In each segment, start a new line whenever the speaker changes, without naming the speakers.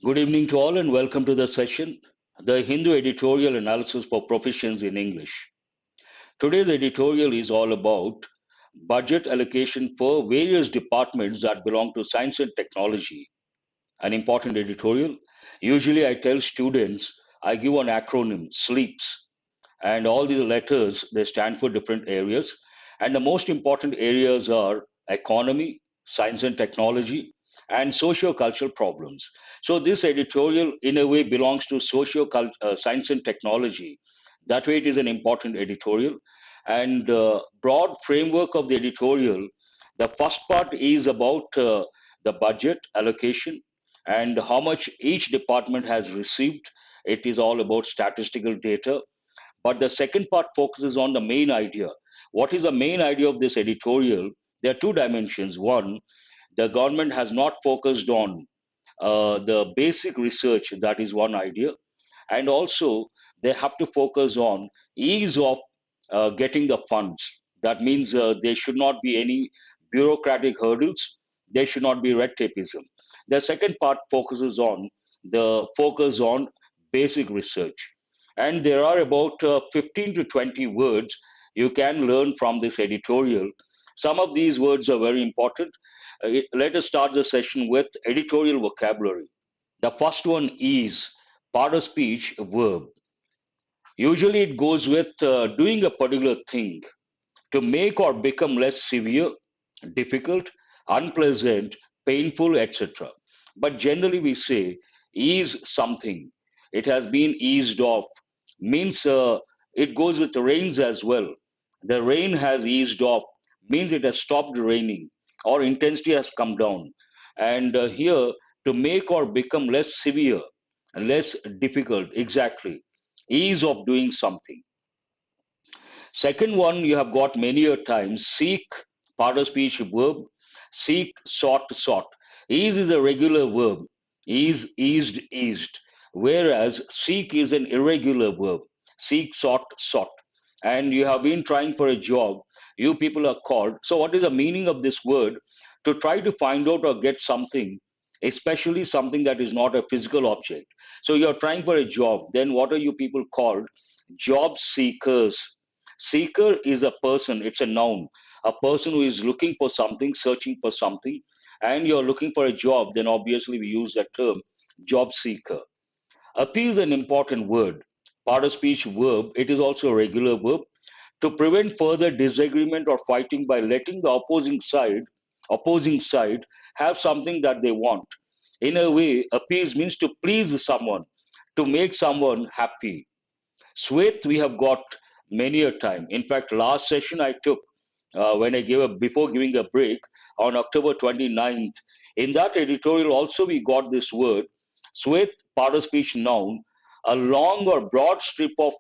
Good evening to all and welcome to the session, the Hindu Editorial Analysis for Proficiency in English. Today's editorial is all about budget allocation for various departments that belong to science and technology. An important editorial. Usually I tell students, I give an acronym, SLEEPS, and all these letters, they stand for different areas. And the most important areas are economy, science and technology, and socio-cultural problems. So this editorial, in a way, belongs to science and technology. That way, it is an important editorial. And broad framework of the editorial, the first part is about the budget allocation and how much each department has received. It is all about statistical data, but the second part focuses on the main idea. What is the main idea of this editorial? There are two dimensions. One, the government has not focused on the basic research, that is one idea. And also, they have to focus on ease of getting the funds. That means there should not be any bureaucratic hurdles, there should not be red tapeism. The second part focuses on the focus on basic research. And there are about 15 to 20 words you can learn from this editorial. Some of these words are very important. Let us start the session with editorial vocabulary. The first one is part of speech verb. Usually it goes with doing a particular thing to make or become less severe, difficult, unpleasant, painful, etc. But generally we say ease something. It has been eased off. Means it goes with rains as well. The rain has eased off. Means it has stopped raining or intensity has come down. And here to make or become less severe, less difficult, exactly. Ease of doing something. Second one you have got many a times, seek, part of speech verb, seek, sought. Ease is a regular verb, eased, eased. Whereas seek is an irregular verb, seek, sought. And you have been trying for a job, you people are called. So what is the meaning of this word? To try to find out or get something, especially something that is not a physical object. So you're trying for a job, then what are you people called? Job seekers. Seeker is a person, it's a noun, a person who is looking for something, searching for something, and you're looking for a job, then obviously we use that term, job seeker. Appeal is an important word, part of speech verb, it is also a regular verb. To prevent further disagreement or fighting by letting the opposing side have something that they want. In a way, appease means to please someone, to make someone happy. Sweth, we have got many a time. In fact, last session I took when I gave a before giving a break on October 29th. In that editorial, also we got this word, Sweth, part of speech noun, a long or broad strip of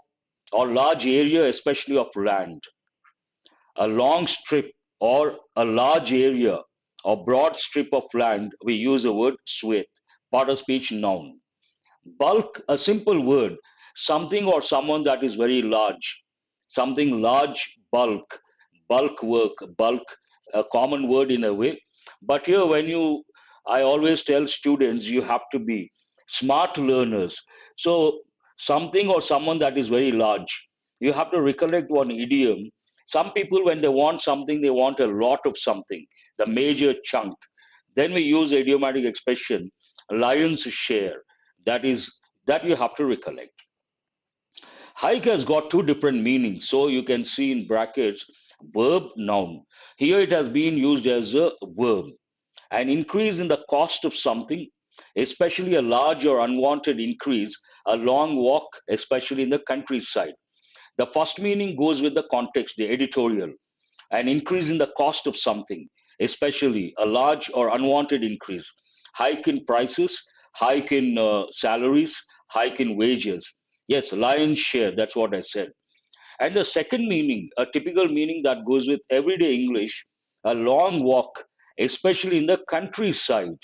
or large area, especially of land. A long strip or a large area or broad strip of land, we use the word Sweth, part of speech noun. Bulk, a simple word, something or someone that is very large, something large, bulk work, bulk, a common word in a way. But here, I always tell students, you have to be smart learners. So, something or someone that is very large, you have to recollect one idiom. Some people, when they want something, they want a lot of something, the major chunk. Then we use idiomatic expression, lion's share. That you have to recollect. Hike has got two different meanings. So you can see in brackets verb noun. Here it has been used as a verb. An increase in the cost of something, especially a large or unwanted increase, a long walk, especially in the countryside. The first meaning goes with the context, the editorial. An increase in the cost of something, especially a large or unwanted increase, hike in prices, hike in salaries, hike in wages. Yes, lion's share, that's what I said. And the second meaning, a typical meaning that goes with everyday English, a long walk, especially in the countryside.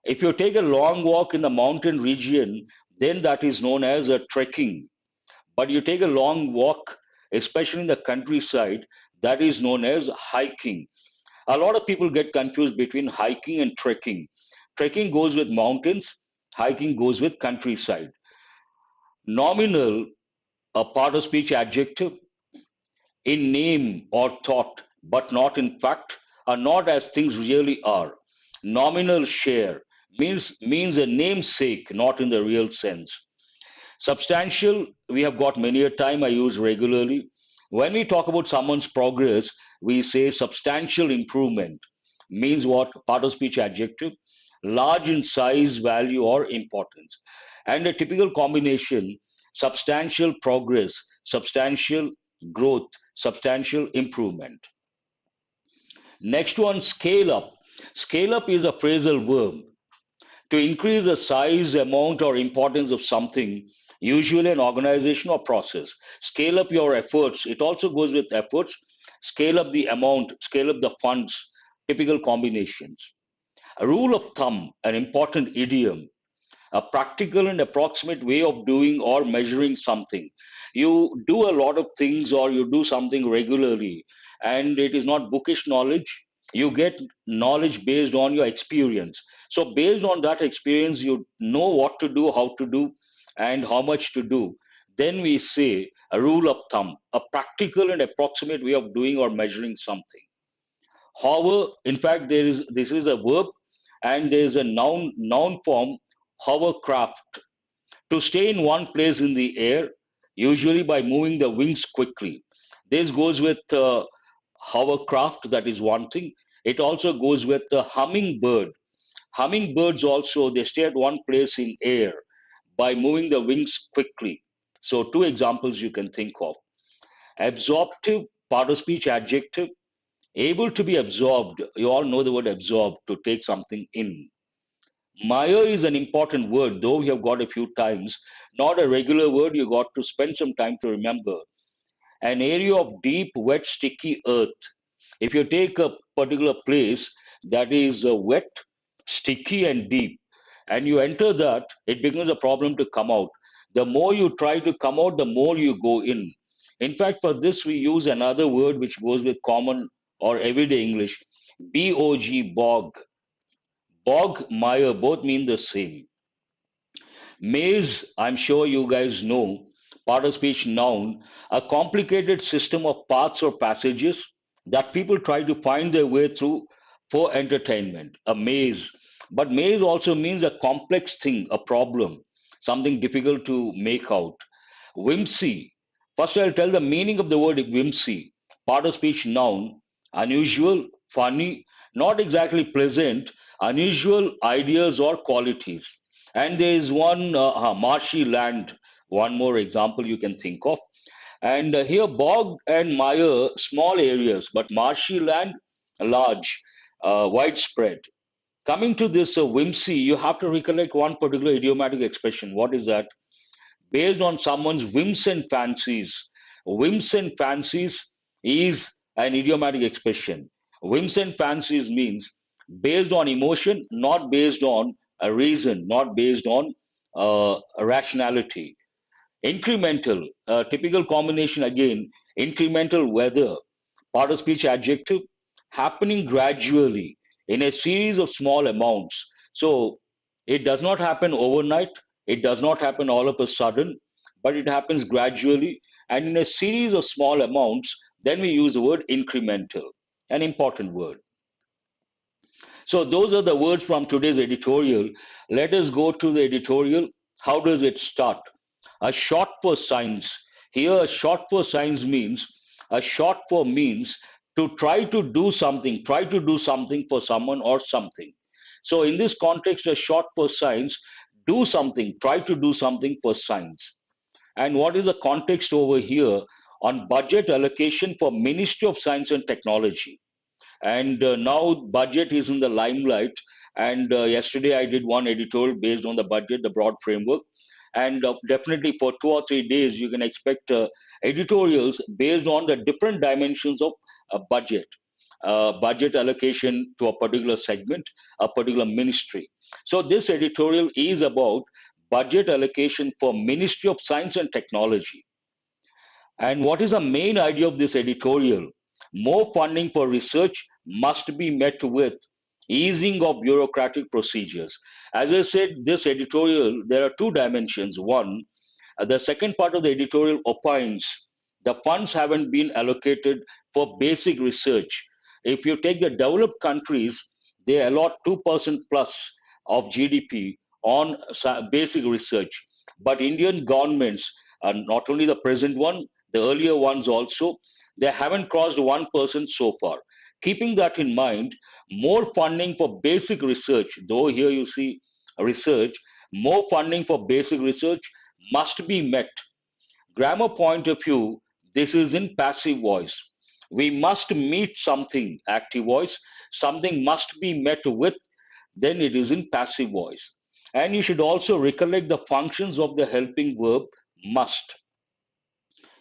If you take a long walk in the mountain region, then that is known as a trekking. But you take a long walk, especially in the countryside, that is known as hiking. A lot of people get confused between hiking and trekking. Trekking goes with mountains, Hiking goes with countryside. Nominal, a part of speech adjective, in name or thought, but not in fact, are not as things really are. Nominal share means a namesake, not in the real sense. Substantial, we have got many a time I use regularly. When we talk about someone's progress, we say substantial improvement. Means what? Part of speech adjective. Large in size, value, or importance. And a typical combination: substantial progress, substantial growth, substantial improvement. Next one, scale up. Scale up is a phrasal verb to increase the size, amount, or importance of something, usually an organization or process. Scale up your efforts. It also goes with efforts. Scale up the amount, scale up the funds, typical combinations. A rule of thumb, an important idiom, a practical and approximate way of doing or measuring something. You do a lot of things or you do something regularly, and it is not bookish knowledge. You get knowledge based on your experience. So, based on that experience, you know what to do, how to do, and how much to do. Then we say a rule of thumb, a practical and approximate way of doing or measuring something. Hover, in fact, there is this is a verb and there is a noun form, hovercraft, to stay in one place in the air, usually by moving the wings quickly. This goes with hovercraft, that is one thing. It also goes with the hummingbird. Hummingbirds also, they stay at one place in air by moving the wings quickly. So two examples you can think of. Absorptive, part of speech adjective, able to be absorbed. You all know the word absorb, to take something in. Mire is an important word, though we have got a few times. Not a regular word, you got to spend some time to remember. An area of deep, wet, sticky earth. If you take a particular place that is wet, sticky, and deep, and you enter that, it becomes a problem to come out. The more you try to come out, the more you go in. In fact, for this, we use another word which goes with common or everyday English: bog, bog. Bog, mire, both mean the same. Maze, I'm sure you guys know, part of speech noun, a complicated system of paths or passages that people try to find their way through for entertainment. A maze. But maze also means a complex thing, a problem, something difficult to make out. Whimsy. First, I'll tell the meaning of the word whimsy. Part of speech noun, unusual, funny, not exactly pleasant, unusual ideas or qualities. And there is one marshy land, one more example you can think of. And here, bog and mire, small areas, but marshy land, large, widespread. Coming to this whimsy, you have to recollect one particular idiomatic expression. What is that? Based on someone's whims and fancies. Whims and fancies is an idiomatic expression. Whims and fancies means based on emotion, not based on a reason, not based on a rationality. Incremental, a typical combination again, incremental weather, part of speech adjective, happening gradually in a series of small amounts. So it does not happen overnight, it does not happen all of a sudden, but it happens gradually and in a series of small amounts. Then we use the word incremental, an important word. So those are the words from today's editorial. Let us go to the editorial. How does it start? A short for science. Here, a short for science means a short for means to try to do something for someone or something. So, in this context, a short for science, do something, try to do something for science. And what is the context over here? On budget allocation for Ministry of Science and Technology. And now budget is in the limelight. And yesterday I did one editorial based on the budget, the broad framework. And definitely for 2 or 3 days you can expect editorials based on the different dimensions of budget. Budget allocation to a particular segment, a particular ministry. So this editorial is about budget allocation for Ministry of Science and Technology. And what is the main idea of this editorial? More funding for research must be met with easing of bureaucratic procedures. As I said, this editorial, there are two dimensions. One, the second part of the editorial opines the funds haven't been allocated for basic research. If you take the developed countries, they allot 2% plus of GDP on basic research. But Indian governments, not only the present one, the earlier ones also, they haven't crossed 1% so far. Keeping that in mind, more funding for basic research, though here you see research, more funding for basic research must be met. Grammar point of view, this is in passive voice. We must meet something, active voice. Something must be met with, then it is in passive voice. And you should also recollect the functions of the helping verb must.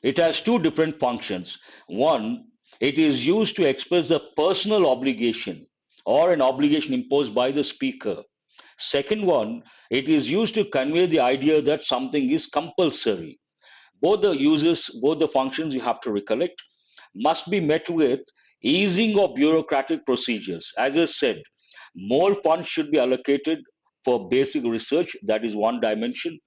It has two different functions. One, it is used to express a personal obligation or an obligation imposed by the speaker. Second one, it is used to convey the idea that something is compulsory. Both the uses, both the functions you have to recollect must be met with easing of bureaucratic procedures. As I said, more funds should be allocated for basic research. That is one dimension.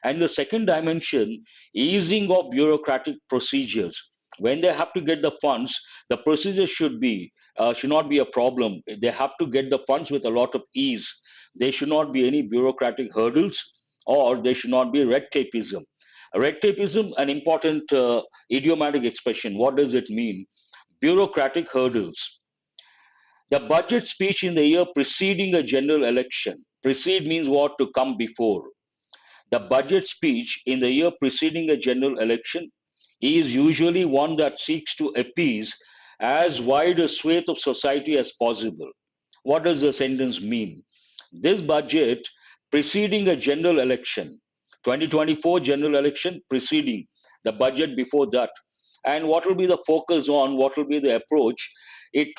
And the second dimension, easing of bureaucratic procedures. When they have to get the funds, the procedure should not be a problem. They have to get the funds with a lot of ease. There should not be any bureaucratic hurdles, or there should not be red tapeism. Red tapeism, an important idiomatic expression. What does it mean? Bureaucratic hurdles. The budget speech in the year preceding a general election. Precede means what? To come before. The budget speech in the year preceding a general election is usually one that seeks to appease as wide a swathe of society as possible. What does the sentence mean? This budget preceding a general election, 2024 general election preceding the budget before that. And what will be the focus on? What will be the approach? It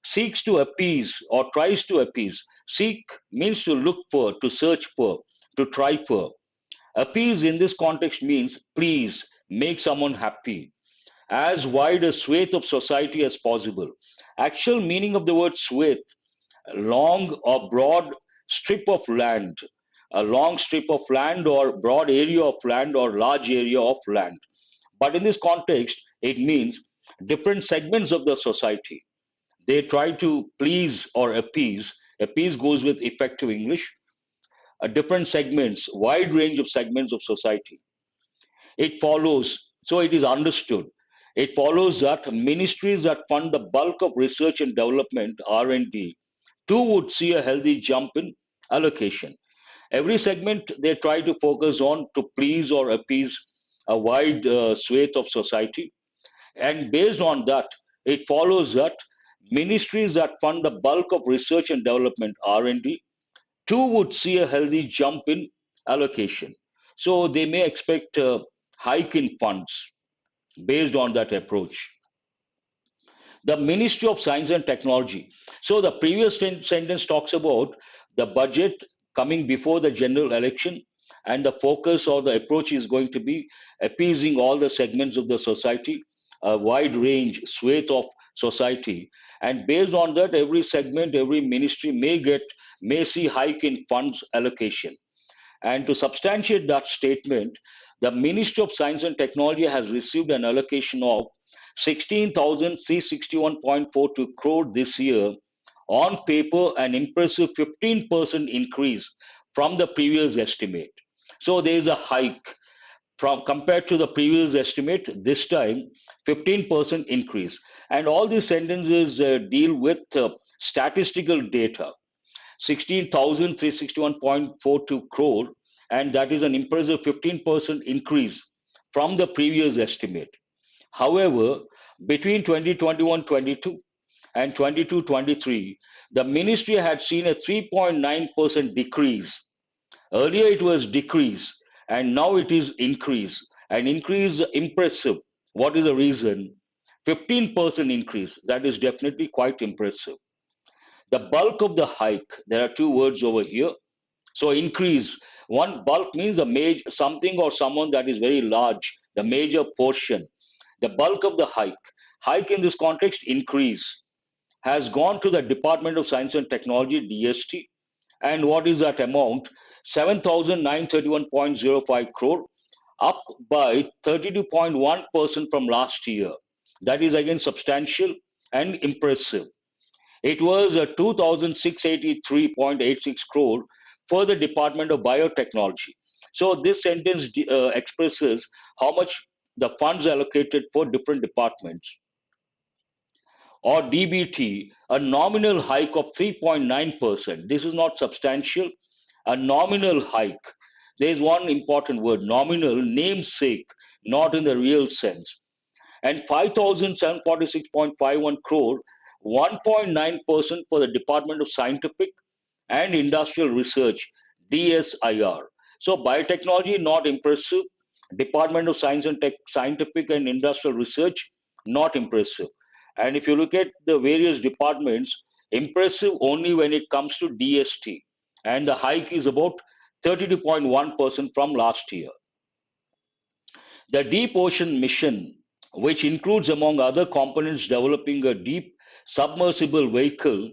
seeks to appease or tries to appease. Seek means to look for, to search for, to try for. Appease in this context means please, make someone happy. As wide a swathe of society as possible. Actual meaning of the word swathe, long or broad strip of land, a long strip of land or broad area of land or large area of land. But in this context, it means different segments of the society. They try to please or appease. Appease goes with effective English. Different segments, wide range of segments of society. It follows, so it is understood. It follows that ministries that fund the bulk of research and development (R&D) too would see a healthy jump in allocation. Every segment they try to focus on to please or appease a wide swathe of society, and based on that, it follows that ministries that fund the bulk of research and development (R&D) too would see a healthy jump in allocation. So they may expect a hike in funds based on that approach. The Ministry of Science and Technology. So the previous sentence talks about the budget coming before the general election, and the focus or the approach is going to be appeasing all the segments of the society, a wide range, swathe of society. And based on that, every segment, every ministry may see hike in funds allocation. And to substantiate that statement, the Ministry of Science and Technology has received an allocation of 16,361.42 crore this year. On paper, an impressive 15% increase from the previous estimate. So there is a hike from compared to the previous estimate. This time, 15% increase. And all these sentences deal with statistical data. 16,361.42 crore, and that is an impressive 15% increase from the previous estimate. However, between 2021-22 and 22-23, the ministry had seen a 3.9% decrease. Earlier it was decrease, and now it is increase. An increase impressive. What is the reason? 15% increase. That is definitely quite impressive. The bulk of the hike, there are two words over here. So increase, one bulk means a major something or someone that is very large, the major portion. The bulk of the hike. Hike in this context, increase. has gone to the Department of Science and Technology, DST. And what is that amount? 7,931.05 crore, up by 32.1% from last year. That is again substantial and impressive. It was 2,683.86 crore for the Department of Biotechnology. So this sentence expresses how much the funds allocated for different departments. Or DBT, a nominal hike of 3.9%. This is not substantial. A nominal hike. There is one important word, nominal, namesake, not in the real sense. And 5,746.51 crore, 1.9% for the Department of Scientific and Industrial Research, DSIR. So biotechnology, not impressive. Department of Science and Scientific and Industrial Research, not impressive. And if you look at the various departments, impressive only when it comes to DST. And the hike is about 32.1% from last year. The Deep Ocean Mission, which includes, among other components, developing a deep submersible vehicle,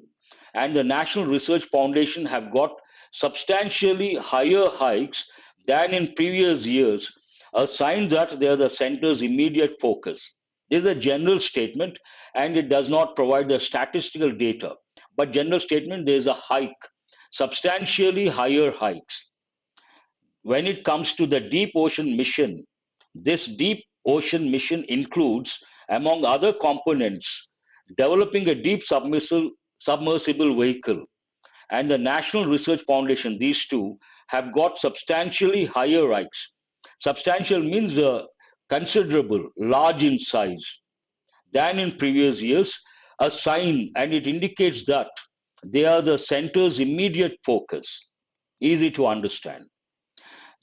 and the National Research Foundation have got substantially higher hikes than in previous years, a sign that they are the center's immediate focus. This is a general statement and it does not provide the statistical data, but general statement there is a hike, substantially higher hikes. When it comes to the Deep Ocean Mission, this Deep Ocean Mission includes, among other components, developing a deep submersible vehicle and the National Research Foundation. These two have got substantially higher hikes. Substantial means considerable, large in size than in previous years, a sign, and it indicates that they are the center's immediate focus. Easy to understand.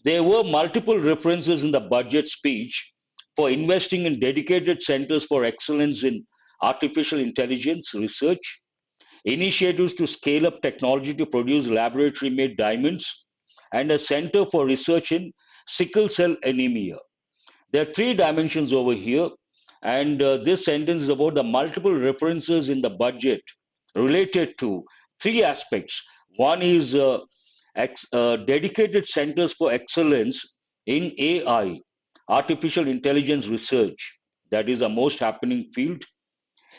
There were multiple references in the budget speech for investing in dedicated centers for excellence in artificial intelligence research, initiatives to scale up technology to produce laboratory made diamonds, and a center for research in sickle cell anemia. There are three dimensions over here, and this sentence is about the multiple references in the budget related to three aspects. One is dedicated centers for excellence in AI, artificial intelligence research, that is the most happening field.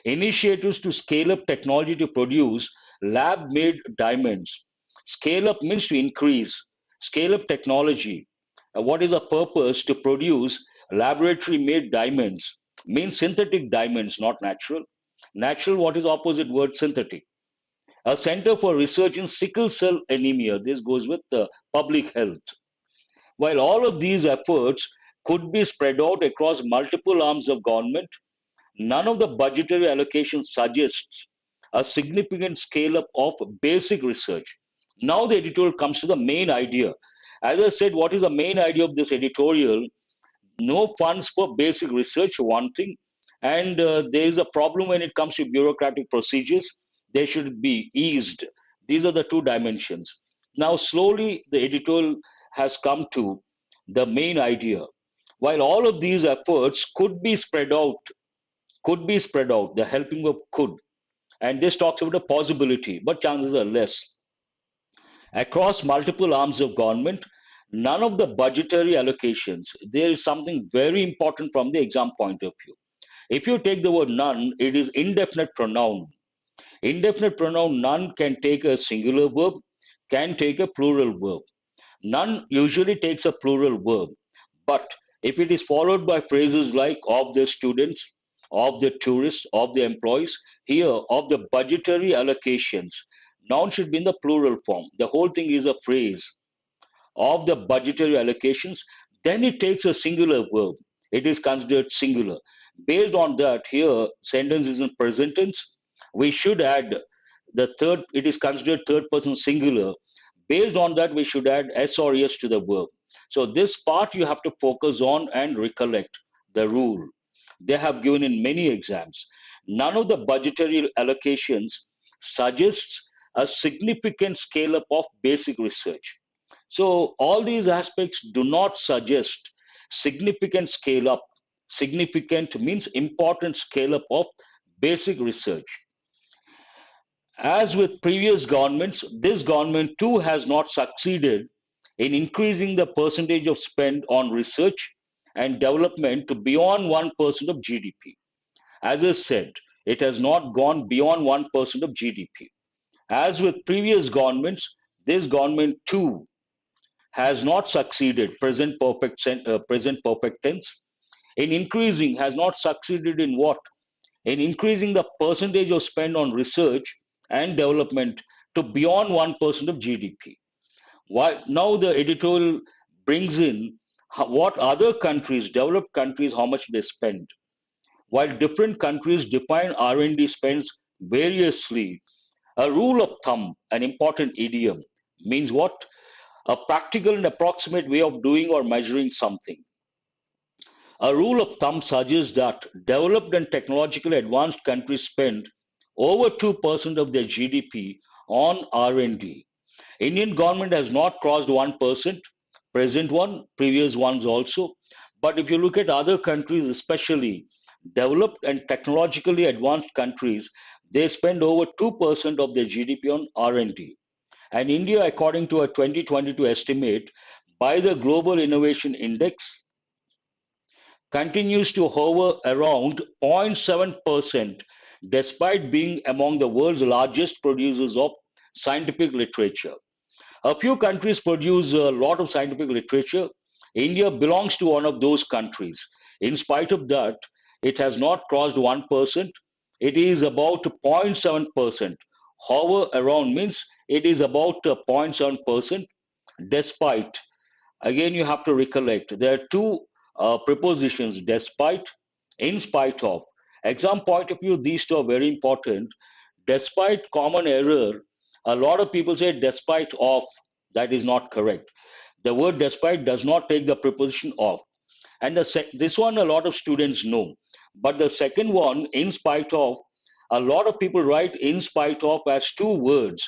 Initiatives to scale up technology to produce lab made diamonds. Scale up means to increase, scale up technology. What is the purpose? To produce laboratory made diamonds, means synthetic diamonds, not natural. Natural, what is opposite word? Synthetic. A center for research in sickle cell anemia. This goes with public health. While all of these efforts could be spread out across multiple arms of government, none of the budgetary allocation suggests a significant scale up of basic research. Now the editorial comes to the main idea. As I said, what is the main idea of this editorial? No funds for basic research, one thing, and there is a problem when it comes to bureaucratic procedures. They should be eased. These are the two dimensions. Now slowly the editorial has come to the main idea. While all of these efforts could be spread out, the helping of could, and this talks about a possibility, but chances are less, across multiple arms of government, none of the budgetary allocations, there is something very important from the exam point of view. If you take the word none, it is indefinite pronoun. Indefinite pronoun none can take a singular verb, can take a plural verb. None usually takes a plural verb, but if it is followed by phrases like of the students, of the tourists, of the employees, here of the budgetary allocations, noun should be in the plural form. The whole thing is a phrase of the budgetary allocations, then it takes a singular verb. It is considered singular. Based on that, here sentence is in present tense. We should add the third, it is considered third person singular. Based on that, we should add s or es to the verb. So this part you have to focus on and recollect the rule. They have given in many exams. None of the budgetary allocations suggests a significant scale up of basic research. So all these aspects do not suggest significant scale up. Significant means important scale up of basic research. As with previous governments, this government too has not succeeded in increasing the percentage of spend on research and development to beyond 1% of GDP. As I said, it has not gone beyond 1% of GDP. As with previous governments, this government too has not succeeded, present perfect tense, in increasing, has not succeeded in what? In increasing the percentage of spend on research and development to beyond 1% of GDP. Why now the editorial brings in what other countries, developed countries, how much they spend. While different countries define R&D spends variously, a rule of thumb, an important idiom, means what? A practical and approximate way of doing or measuring something. A rule of thumb suggests that developed and technologically advanced countries spend over 2% of their GDP on R&D. Indian government has not crossed 1%, present one, previous ones also. But if you look at other countries, especially developed and technologically advanced countries, they spend over 2% of their GDP on R&D. And India, according to a 2022 estimate by the Global Innovation Index, continues to hover around 0.7% despite being among the world's largest producers of scientific literature. A few countries produce a lot of scientific literature. India belongs to one of those countries. In spite of that, it has not crossed 1%. It is about 0.7%. Hover around means it is about 0.7%, despite. Again, you have to recollect there are two prepositions, despite, in spite of. Exam point of view, these two are very important. Despite common error, a lot of people say despite of. That is not correct. The word despite does not take the preposition of. And this one, a lot of students know. But the second one, in spite of, a lot of people write in spite of as two words.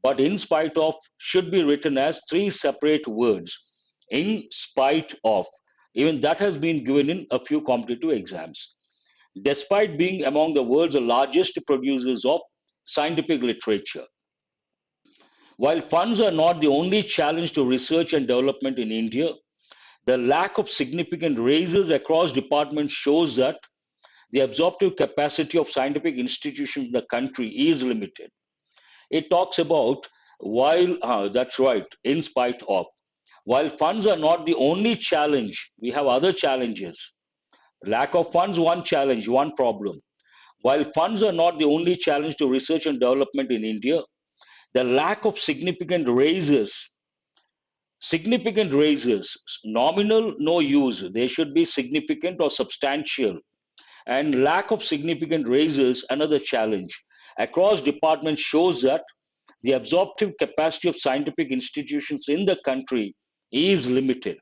But in spite of should be written as three separate words. In spite of. Even that has been given in a few competitive exams. Despite being among the world's largest producers of scientific literature. While funds are not the only challenge to research and development in India, the lack of significant raises across departments shows that the absorptive capacity of scientific institutions in the country is limited. It talks about that's right, in spite of. While funds are not the only challenge, we have other challenges. Lack of funds, one challenge, one problem. While funds are not the only challenge to research and development in India, the lack of significant raises, nominal, no use. They should be significant or substantial. And lack of significant raises, another challenge. Across departments shows that the absorptive capacity of scientific institutions in the country is limited.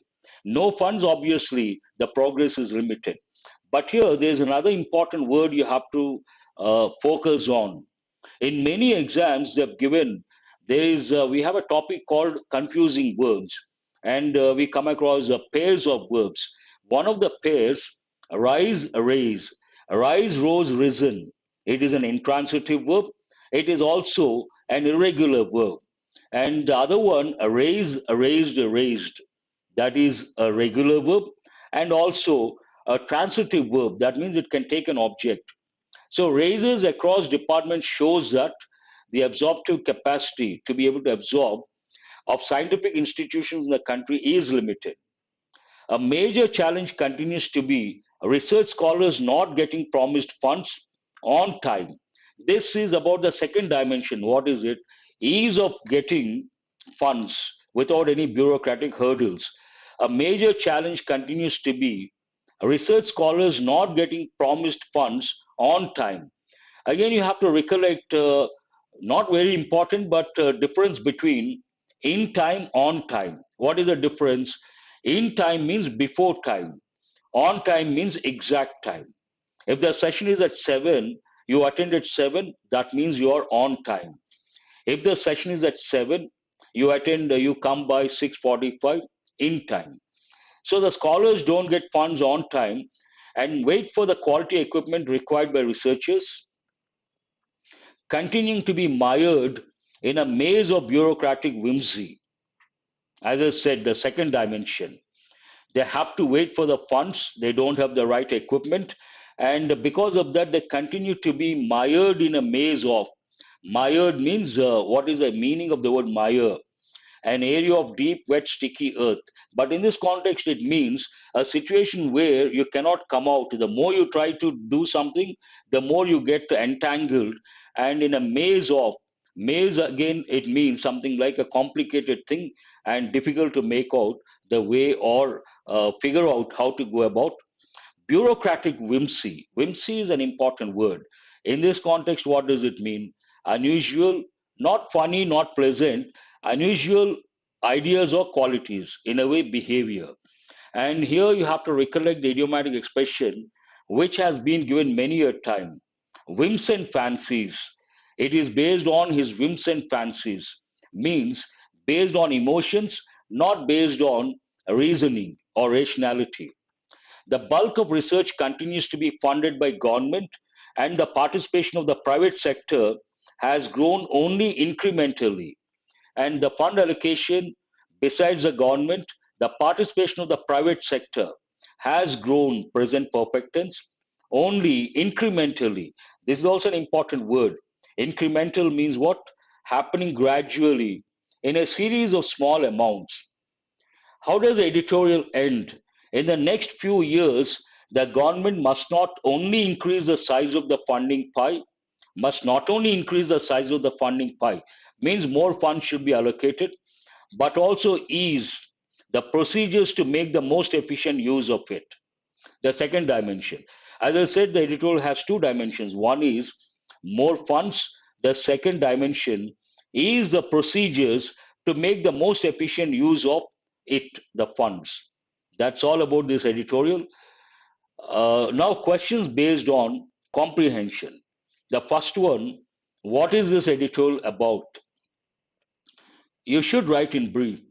No funds, obviously, the progress is limited. But here, there's another important word you have to focus on. In many exams they've given, we have a topic called confusing verbs, and we come across pairs of verbs. One of the pairs, rise, raise, rise, rose, risen. It is an intransitive verb. It is also an irregular verb. And the other one, raise, raised, raised. That is a regular verb, and also a transitive verb. That means it can take an object. So raises across departments shows that the absorptive capacity to be able to absorb of scientific institutions in the country is limited. A major challenge continues to be research scholars not getting promised funds on time. This is about the second dimension. What is it? Ease of getting funds without any bureaucratic hurdles. A major challenge continues to be research scholars not getting promised funds on time. Again, you have to recollect, not very important, but difference between in time, on time. What is the difference? In time means before time. On time means exact time. If the session is at 7, you attend at 7, that means you are on time. If the session is at 7, you come by 6:45 in time. So the scholars don't get funds on time and wait for the quality equipment required by researchers. continuing to be mired in a maze of bureaucratic whimsy. As I said, the second dimension. They have to wait for the funds, they don't have the right equipment, and because of that, they continue to be mired in a maze of. Mired means what is the meaning of the word mire? An area of deep, wet, sticky earth. But in this context, it means a situation where you cannot come out. The more you try to do something, the more you get entangled. And in a maze of, maze again, it means something like a complicated thing and difficult to make out the way or figure out how to go about. Bureaucratic whimsy. Whimsy is an important word. In this context, what does it mean? Unusual, not funny, not pleasant, unusual ideas or qualities, in a way, behavior. And here you have to recollect the idiomatic expression which has been given many a time. Whims and fancies. It is based on his whims and fancies, means based on emotions, not based on reasoning or rationality. The bulk of research continues to be funded by government, and the participation of the private sector has grown only incrementally. And the fund allocation, besides the government, the participation of the private sector has grown, present perfect tense, only incrementally. This is also an important word. Incremental means what? Happening gradually in a series of small amounts. How does the editorial end? In the next few years, the government must not only increase the size of the funding pie, must not only increase the size of the funding pie, means more funds should be allocated, but also ease the procedures to make the most efficient use of it. The second dimension. As I said, the editorial has two dimensions. One is more funds. The second dimension is the procedures to make the most efficient use of it, the funds. That's all about this editorial. Now, questions based on comprehension. The first one, what is this editorial about? You should write in brief.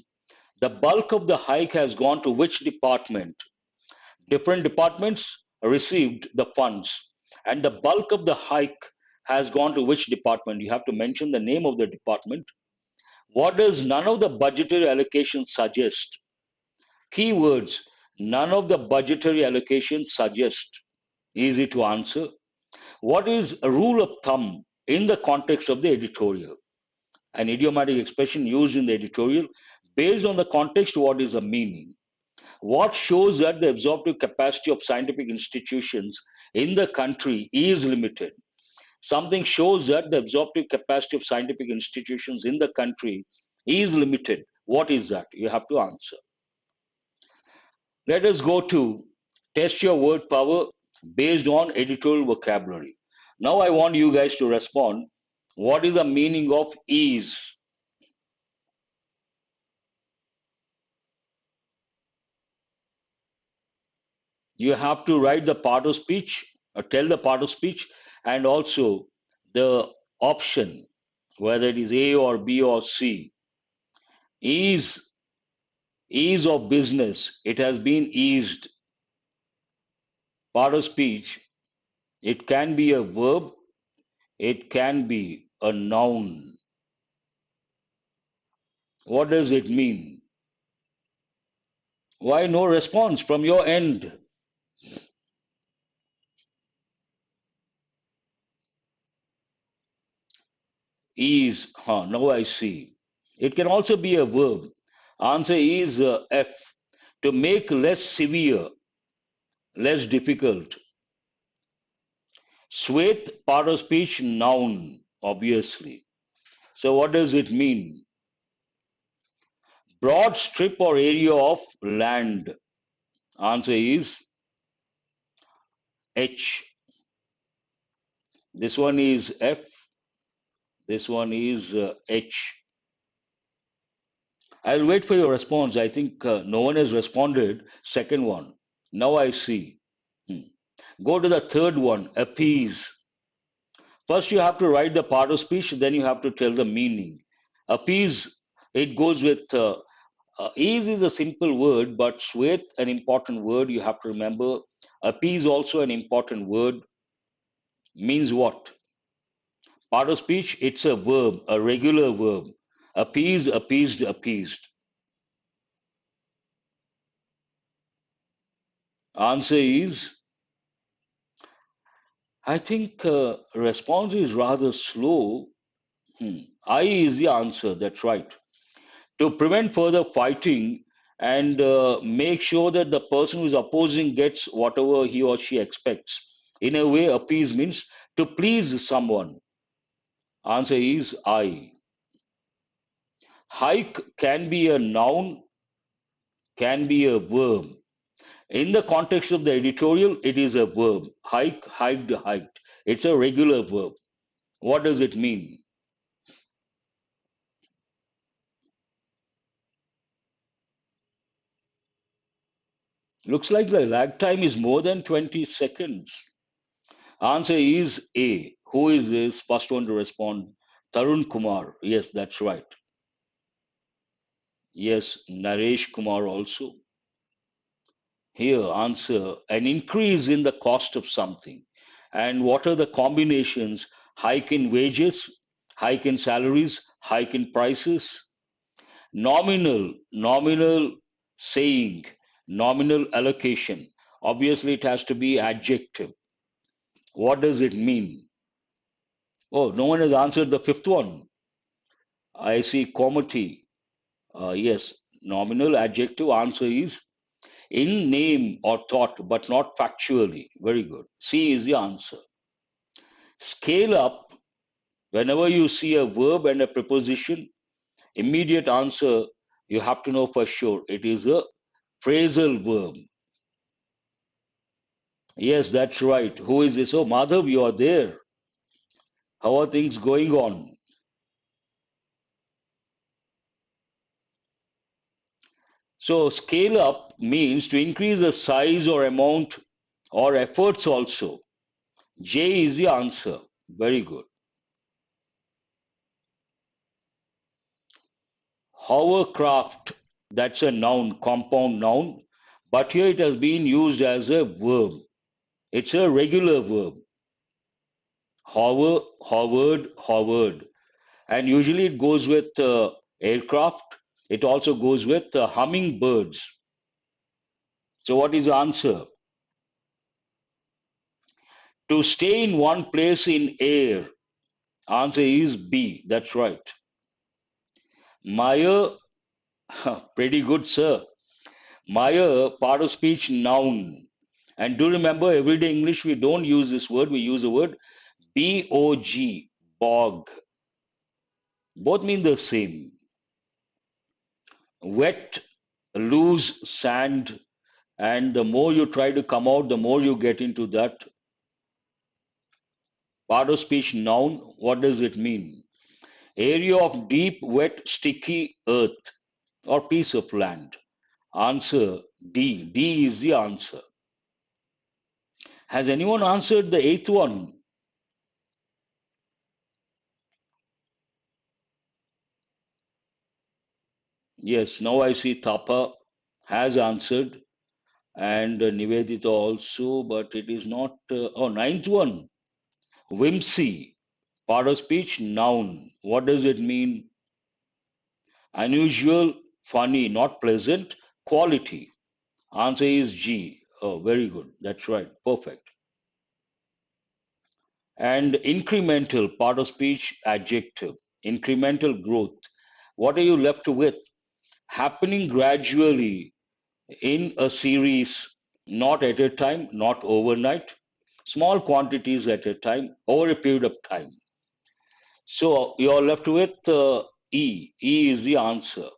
The bulk of the hike has gone to which department? Different departments received the funds, and the bulk of the hike has gone to which department? You have to mention the name of the department. What does none of the budgetary allocations suggest? Keywords, none of the budgetary allocations suggest. Easy to answer. What is a rule of thumb in the context of the editorial? An idiomatic expression used in the editorial. Based on the context, what is the meaning? What shows that the absorptive capacity of scientific institutions in the country is limited? Something shows that the absorptive capacity of scientific institutions in the country is limited. What is that? You have to answer. Let us go to test your word power based on editorial vocabulary. Now I want you guys to respond. What is the meaning of ease? You have to write the part of speech, or tell the part of speech, and also the option, whether it is A or B or C. Ease, ease of business, it has been eased. Part of speech, it can be a verb, it can be a noun. What does it mean? Why no response from your end? Ease, now I see. It can also be a verb. Answer is F. To make less severe, less difficult. Sweth, part of speech, noun, obviously. So what does it mean? Broad strip or area of land. Answer is H. This one is F. This one is H. I'll wait for your response. I think no one has responded. Second one. Now I see. Hmm. Go to the third one, appease. First, you have to write the part of speech, then you have to tell the meaning. Appease, it goes with ease is a simple word, but sweth, an important word you have to remember. Appease, also an important word, means what? Part of speech, it's a verb, a regular verb. Appease, appeased, appeased. Answer is, I think response is rather slow. I is the answer. That's right. To prevent further fighting and make sure that the person who is opposing gets whatever he or she expects. In a way, appease means to please someone. Answer is I. Hike can be a noun, can be a verb. In the context of the editorial, it is a verb. Hike, hiked, hiked. It's a regular verb. What does it mean? Looks like the lag time is more than 20 seconds. Answer is A. Who is this? First one to respond. Tarun Kumar. Yes, that's right. Yes, Naresh Kumar also. Here, answer an increase in the cost of something. And what are the combinations? Hike in wages, hike in salaries, hike in prices. Nominal saying, nominal allocation. Obviously, it has to be adjective. What does it mean? Oh, no one has answered the fifth one. I see comity. Yes, nominal adjective answer is in name or thought, but not factually. Very good. C is the answer. Scale up. Whenever you see a verb and a preposition, immediate answer, you have to know for sure. It is a phrasal verb. Yes, that's right. Who is this? Oh, Madhav, you are there. How are things going on? So, scale up means to increase the size or amount or efforts also. J is the answer. Very good. Hovercraft, that's a noun, compound noun, but here it has been used as a verb. It's a regular verb. Hover, hovered, hovered. And usually it goes with aircraft. It also goes with hummingbirds. So, what is the answer? To stay in one place in air. Answer is B. That's right. Meyer, pretty good, sir. Meyer, part of speech, noun. And do remember, everyday English, we don't use this word, we use the word B-O-G, bog. Both mean the same. Wet, loose, sand, and the more you try to come out, the more you get into that. Part of speech, noun, what does it mean? Area of deep, wet, sticky earth or piece of land. Answer D. D is the answer. Has anyone answered the eighth one? Yes, now I see Thapa has answered and Nivedita also, but it is not. Oh, ninth one. Whimsy, part of speech, noun. What does it mean? Unusual, funny, not pleasant, quality. Answer is G. Oh, very good. That's right. Perfect. And incremental, part of speech, adjective. Incremental growth. What are you left with? Happening gradually in a series, not at a time, not overnight, small quantities at a time, over a period of time. So you're left with E. E is the answer.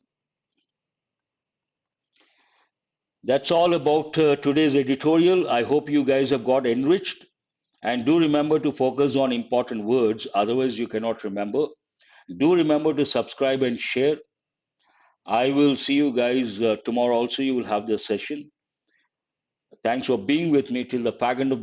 That's all about today's editorial. I hope you guys have got enriched. And do remember to focus on important words, otherwise, you cannot remember. Do remember to subscribe and share. I will see you guys tomorrow also. You will have the session. Thanks for being with me till the fag end of